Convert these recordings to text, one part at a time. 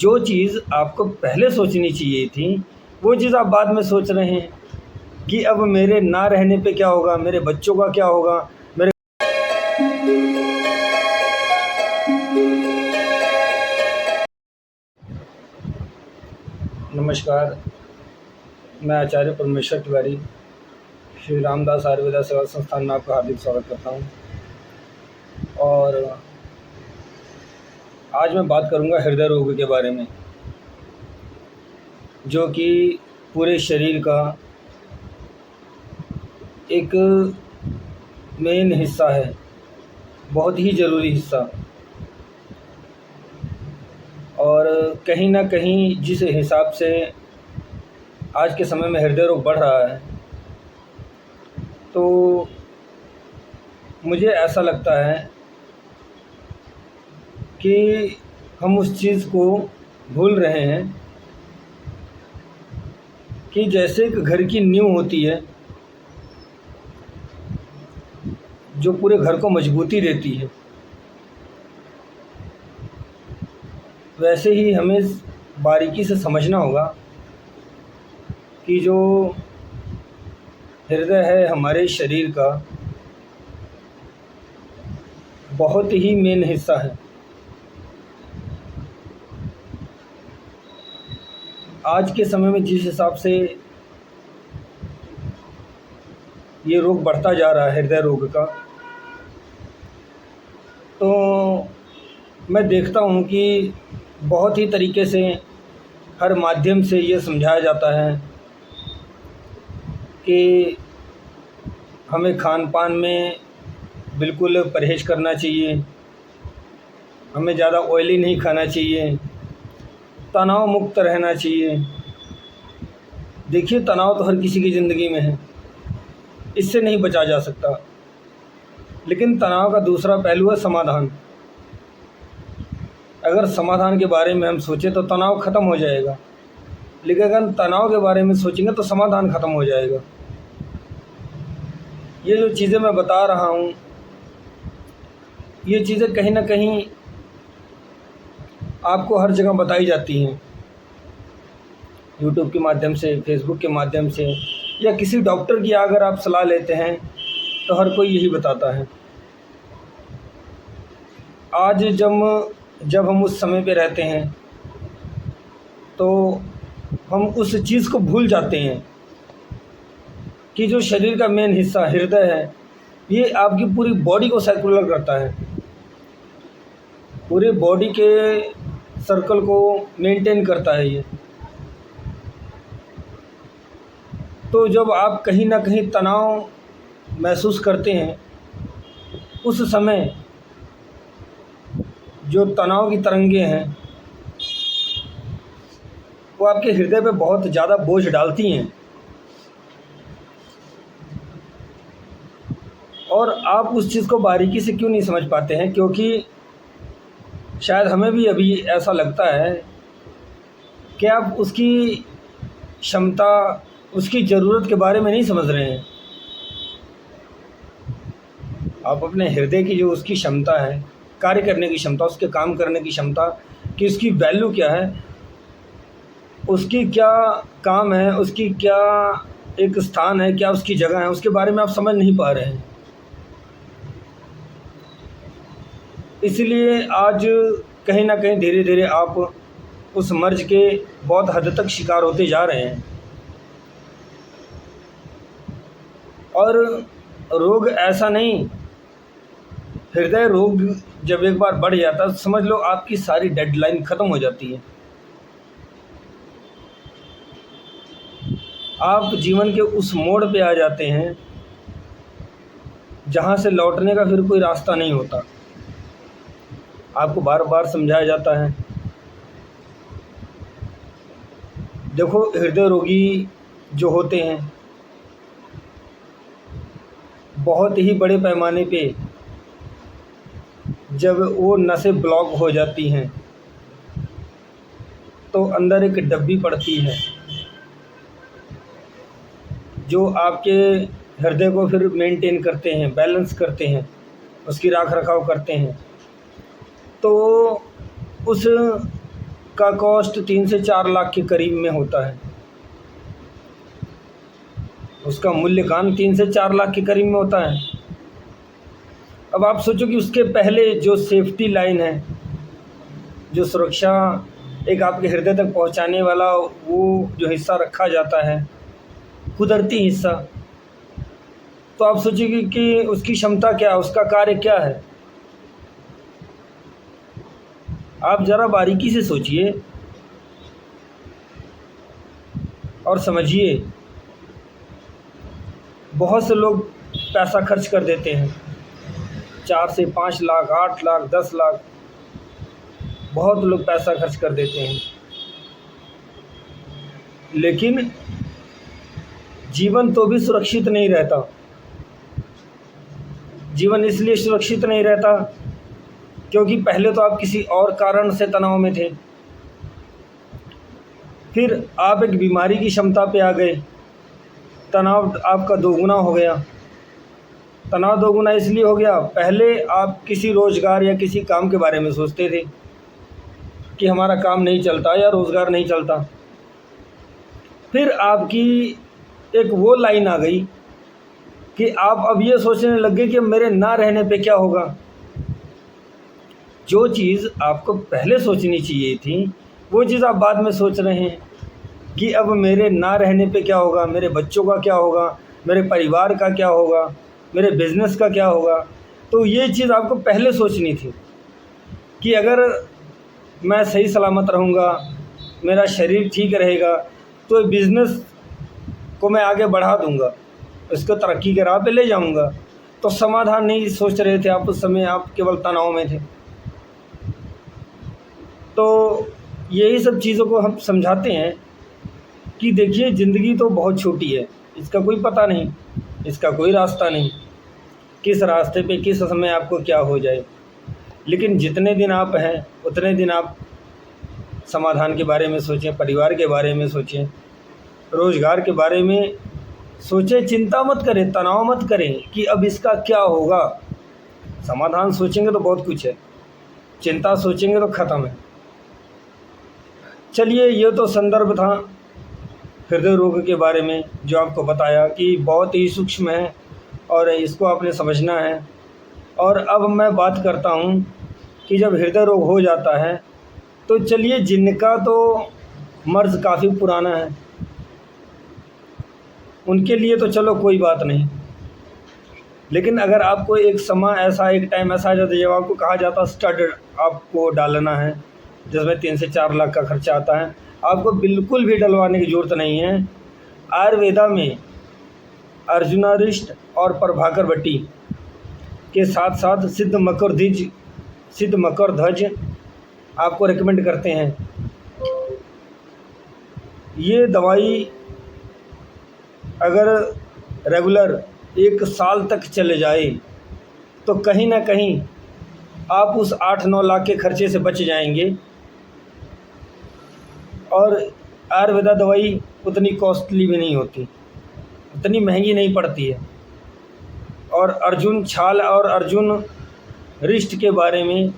जो चीज़ आपको पहले सोचनी चाहिए थी, वो चीज़ आप बाद में सोच रहे हैं कि अब मेरे ना रहने पे क्या होगा, मेरे बच्चों का क्या होगा, मेरे। नमस्कार, मैं आचार्य परमेश्वर तिवारी श्री रामदास आयुर्वेदा सेवा संस्थान में आपका हार्दिक स्वागत करता हूँ। और आज मैं बात करूँगा हृदय रोग के बारे में, जो कि पूरे शरीर का एक मेन हिस्सा है, बहुत ही ज़रूरी हिस्सा। और कहीं ना कहीं जिस हिसाब से आज के समय में हृदय रोग बढ़ रहा है, तो मुझे ऐसा लगता है कि हम उस चीज़ को भूल रहे हैं कि जैसे एक घर की नींव होती है जो पूरे घर को मजबूती देती है, वैसे ही हमें बारीकी से समझना होगा कि जो हृदय है हमारे शरीर का बहुत ही मेन हिस्सा है। आज के समय में जिस हिसाब से ये रोग बढ़ता जा रहा है, हृदय रोग का, तो मैं देखता हूँ कि बहुत ही तरीके से हर माध्यम से ये समझाया जाता है कि हमें खान पान में बिल्कुल परहेज़ करना चाहिए, हमें ज़्यादा ऑयली नहीं खाना चाहिए, तनाव मुक्त रहना चाहिए। देखिए, तनाव तो हर किसी की ज़िंदगी में है, इससे नहीं बचा जा सकता, लेकिन तनाव का दूसरा पहलू है समाधान। अगर समाधान के बारे में हम सोचें तो तनाव ख़त्म हो जाएगा, लेकिन अगर तनाव के बारे में सोचेंगे तो समाधान ख़त्म हो जाएगा। ये जो चीज़ें मैं बता रहा हूँ, ये चीज़ें कहीं ना कहीं आपको हर जगह बताई जाती हैं, यूट्यूब के माध्यम से, फेसबुक के माध्यम से, या किसी डॉक्टर की अगर आप सलाह लेते हैं तो हर कोई यही बताता है। आज जब हम उस समय पे रहते हैं तो हम उस चीज़ को भूल जाते हैं कि जो शरीर का मेन हिस्सा हृदय है, ये आपकी पूरी बॉडी को सर्कुलर करता है, पूरे बॉडी के सर्कल को मेंटेन करता है ये। तो जब आप कहीं ना कहीं तनाव महसूस करते हैं, उस समय जो तनाव की तरंगें हैं वो आपके हृदय पे बहुत ज़्यादा बोझ डालती हैं, और आप उस चीज़ को बारीकी से क्यों नहीं समझ पाते हैं? क्योंकि शायद हमें भी अभी ऐसा लगता है कि आप उसकी क्षमता, उसकी ज़रूरत के बारे में नहीं समझ रहे हैं। आप अपने हृदय की जो उसकी क्षमता है, कार्य करने की क्षमता, उसके काम करने की क्षमता, कि उसकी वैल्यू क्या है, उसकी क्या काम है, उसकी क्या एक स्थान है, क्या उसकी जगह है, उसके बारे में आप समझ नहीं पा रहे हैं। इसलिए आज कहीं ना कहीं धीरे धीरे आप उस मर्ज के बहुत हद तक शिकार होते जा रहे हैं। और रोग ऐसा नहीं, हृदय रोग जब एक बार बढ़ जाता है तो समझ लो आपकी सारी डेडलाइन ख़त्म हो जाती है। आप जीवन के उस मोड़ पे आ जाते हैं जहाँ से लौटने का फिर कोई रास्ता नहीं होता। आपको बार बार समझाया जाता है, देखो हृदय रोगी जो होते हैं बहुत ही बड़े पैमाने पे जब वो नसें ब्लॉक हो जाती हैं तो अंदर एक डब्बी पड़ती है जो आपके हृदय को फिर मेंटेन करते हैं, बैलेंस करते हैं, उसकी रख रखाव करते हैं। तो उस का कॉस्ट 3 से 4 लाख के करीब में होता है। उसका मूल्यांकन 3 से 4 लाख के करीब में होता है। अब आप सोचो कि उसके पहले जो सेफ्टी लाइन है, जो सुरक्षा एक आपके हृदय तक पहुंचाने वाला वो जो हिस्सा रखा जाता है, कुदरती हिस्सा, तो आप सोचिए कि उसकी क्षमता क्या है, उसका कार्य क्या है। आप ज़रा बारीकी से सोचिए और समझिए। बहुत से लोग पैसा खर्च कर देते हैं, 4 से 5 लाख, 8 लाख, 10 लाख, बहुत लोग पैसा खर्च कर देते हैं, लेकिन जीवन तो भी सुरक्षित नहीं रहता। जीवन इसलिए सुरक्षित नहीं रहता क्योंकि पहले तो आप किसी और कारण से तनाव में थे, फिर आप एक बीमारी की क्षमता पे आ गए, तनाव आपका दोगुना हो गया। तनाव दोगुना इसलिए हो गया, पहले आप किसी रोज़गार या किसी काम के बारे में सोचते थे कि हमारा काम नहीं चलता या रोज़गार नहीं चलता, फिर आपकी एक वो लाइन आ गई कि आप अब ये सोचने लगे कि मेरे ना रहने पे क्या होगा। जो चीज़ आपको पहले सोचनी चाहिए थी वो चीज़ आप बाद में सोच रहे हैं कि अब मेरे ना रहने पे क्या होगा, मेरे बच्चों का क्या होगा, मेरे परिवार का क्या होगा, मेरे बिज़नेस का क्या होगा। तो ये चीज़ आपको पहले सोचनी थी कि अगर मैं सही सलामत रहूँगा, मेरा शरीर ठीक रहेगा, तो बिज़नेस को मैं आगे बढ़ा दूँगा, इसको तरक्की के राह पे ले जाऊँगा। तो समाधान नहीं सोच रहे थे आप उस समय, आप केवल तनाव में थे। तो यही सब चीज़ों को हम समझाते हैं कि देखिए ज़िंदगी तो बहुत छोटी है, इसका कोई पता नहीं, इसका कोई रास्ता नहीं, किस रास्ते पे किस समय आपको क्या हो जाए। लेकिन जितने दिन आप हैं उतने दिन आप समाधान के बारे में सोचें, परिवार के बारे में सोचें, रोज़गार के बारे में सोचें। चिंता मत करें, तनाव मत करें कि अब इसका क्या होगा। समाधान सोचेंगे तो बहुत कुछ है, चिंता सोचेंगे तो ख़त्म है। चलिए, ये तो संदर्भ था हृदय रोग के बारे में, जो आपको बताया कि बहुत ही सूक्ष्म है और इसको आपने समझना है। और अब मैं बात करता हूँ कि जब हृदय रोग हो जाता है तो चलिए, जिनका तो मर्ज़ काफ़ी पुराना है उनके लिए तो चलो कोई बात नहीं, लेकिन अगर आपको एक समय ऐसा, एक टाइम ऐसा आ जाता है जब आपको कहा जाता स्टड आपको डालना है, जिसमें 3 से 4 लाख का खर्चा आता है, आपको बिल्कुल भी डलवाने की ज़रूरत नहीं है। आयुर्वेदा में अर्जुनारिष्ट और प्रभाकर भट्टी के साथ साथ सिद्ध मकरध्वज आपको रिकमेंड करते हैं। ये दवाई अगर रेगुलर 1 साल तक चले जाए तो कहीं ना कहीं आप उस 8-9 लाख के खर्चे से बच जाएंगे। और आयुर्वेदा दवाई उतनी कॉस्टली भी नहीं होती, उतनी महंगी नहीं पड़ती है। और अर्जुन छाल और अर्जुन रिष्ट के बारे में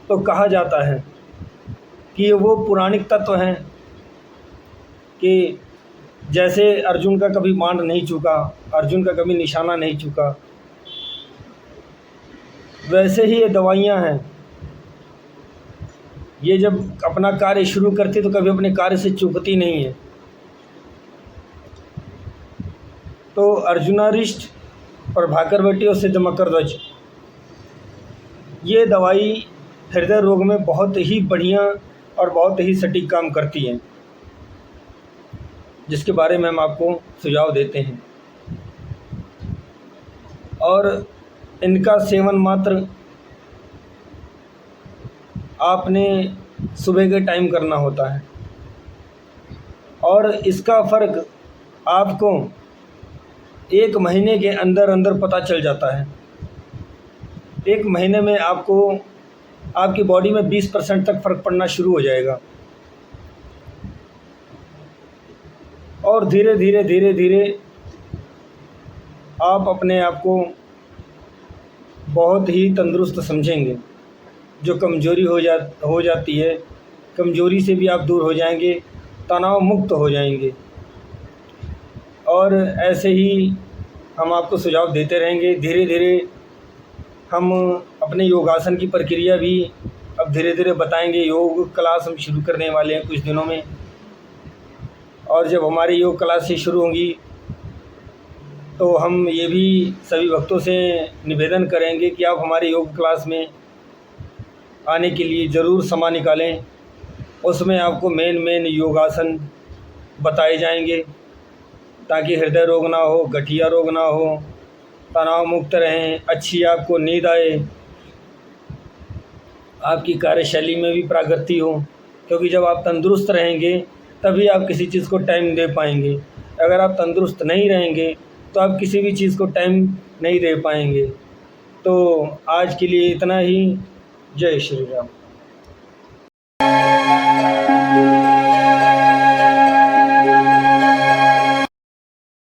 तो कहा जाता है कि वो पौराणिक तत्व हैं कि जैसे अर्जुन का कभी बाण नहीं चूका, अर्जुन का कभी निशाना नहीं चूका, वैसे ही ये दवाइयाँ हैं। ये जब अपना कार्य शुरू करती तो कभी अपने कार्य से चूकती नहीं है। तो अर्जुनारिष्ट, प्रभाकर भट्टी और सिद्ध मकरध्वज, ये दवाई हृदय रोग में बहुत ही बढ़िया और बहुत ही सटीक काम करती हैं, जिसके बारे में हम आपको सुझाव देते हैं। और इनका सेवन मात्र आपने सुबह के टाइम करना होता है और इसका फ़र्क आपको 1 महीने के अंदर अंदर पता चल जाता है। 1 महीने में आपको आपकी बॉडी में 20% तक फ़र्क पड़ना शुरू हो जाएगा। और धीरे धीरे धीरे धीरे आप अपने आप को बहुत ही तंदुरुस्त समझेंगे। जो कमज़ोरी हो जाती है, कमज़ोरी से भी आप दूर हो जाएंगे, तनाव मुक्त हो जाएंगे। और ऐसे ही हम आपको सुझाव देते रहेंगे। धीरे धीरे हम अपने योगासन की प्रक्रिया भी अब धीरे धीरे बताएंगे। योग क्लास हम शुरू करने वाले हैं कुछ दिनों में, और जब हमारी योग क्लासेस शुरू होंगी तो हम ये भी सभी भक्तों से निवेदन करेंगे कि आप हमारी योग क्लास में आने के लिए ज़रूर समय निकालें। उसमें आपको मेन योगासन बताए जाएंगे ताकि हृदय रोग ना हो, गठिया रोग ना हो, तनाव मुक्त रहें, अच्छी आपको नींद आए, आपकी कार्यशैली में भी प्रगति हो। क्योंकि जब आप तंदुरुस्त रहेंगे तभी आप किसी चीज़ को टाइम दे पाएंगे। अगर आप तंदुरुस्त नहीं रहेंगे तो आप किसी भी चीज़ को टाइम नहीं दे पाएंगे। तो आज के लिए इतना ही। जय श्री राम।